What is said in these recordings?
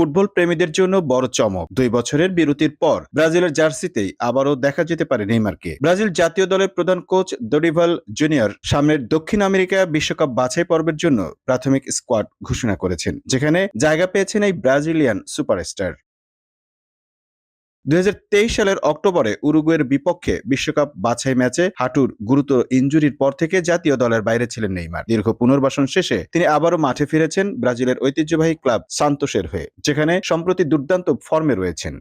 Football প্রেমীদের জন্য বড় চমক। 2 বছরের বিরতির পর ব্রাজিলের জার্সিতেই আবারও দেখা যেতে পারে নেইমারকে। ব্রাজিল জাতীয় দলের প্রধান কোচ দরিভাল জুনিয়র সামনের দক্ষিণ আমেরিকা বিশ্বকাপ বাছাই পর্বের জন্য প্রাথমিক স্কোয়াড ঘোষণা করেছেন, যেখানে জায়গা পেয়েছেন এই ব্রাজিলিয়ান সুপারস্টার। 2023 সালের অক্টোবরে উরুগুয়ের বিপক্ষে বিশ্বকাপ বাছাই ম্যাচে হাঁটুর গুরুতর ইনজুরির পর থেকে জাতীয় দলের বাইরে ছিলেন নেইমার। দীর্ঘ পুনর্বাসন শেষে তিনি আবারও মাঠে ফিরেছেন ব্রাজিলের ঐতিহ্যবাহী ক্লাব সান্তোসের হয়ে, যেখানে সম্প্রতি দুর্দান্ত ফর্মে রয়েছেন।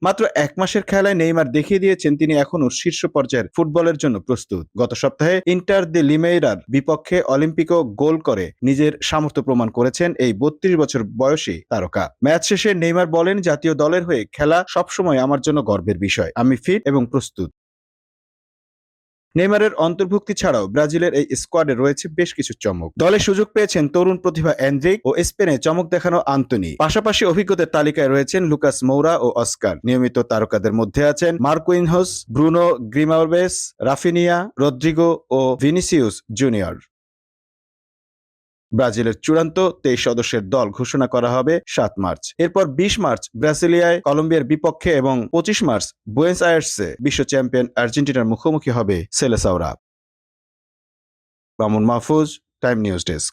মাত্র 1 মাসের খেলায় নেইমার দেখিয়ে দিয়েছেন তিনি এখনও শীর্ষ পর্যায়ের ফুটবলের জন্য প্রস্তুত। গত সপ্তাহে ইন্টার দি লিমেইরার বিপক্ষে অলিম্পিকো গোল করে নিজের সামর্থ্য প্রমাণ করেছেন এই 32 বছর বয়সী তারকা। ম্যাচ শেষে নেইমার বলেন, জাতীয় দলের হয়ে খেলা সবসময় আমার জন্য গর্বের বিষয়। আমি ফিট এবং প্রস্তুত। নেইমারের অন্তর্ভুক্তি ছাড়াও ব্রাজিলের এই স্কোয়াডে রয়েছে বেশ কিছু চমক। দলে সুযোগ পেয়েছেন তরুণ প্রতিভা এন্ড্রিক ও স্পেনে চমক দেখানো আন্তোনি। পাশাপাশি অভিজ্ঞতার তালিকায় রয়েছেন লুকাস মৌরা ও অস্কার। নিয়মিত তারকাদের মধ্যে আছেন মার্কুইনহোস, ব্রুনো গ্রিমাউলভেস, রাফিনিয়া, রদ্রিগো ও ভিনিসিউস জুনিয়র। ব্রাজিলের চূড়ান্ত 23 সদস্যের দল ঘোষণা করা হবে 7 মার্চ। এরপর 20 মার্চ ব্রাসিলিয়ায় কলম্বিয়ার বিপক্ষে এবং 25 মার্চ বুয়েন্স আয়ার্সে বিশ্ব চ্যাম্পিয়ন আর্জেন্টিনার মুখোমুখি হবে সেলেসাওরা। Mamun Mahfuz, Time News desk.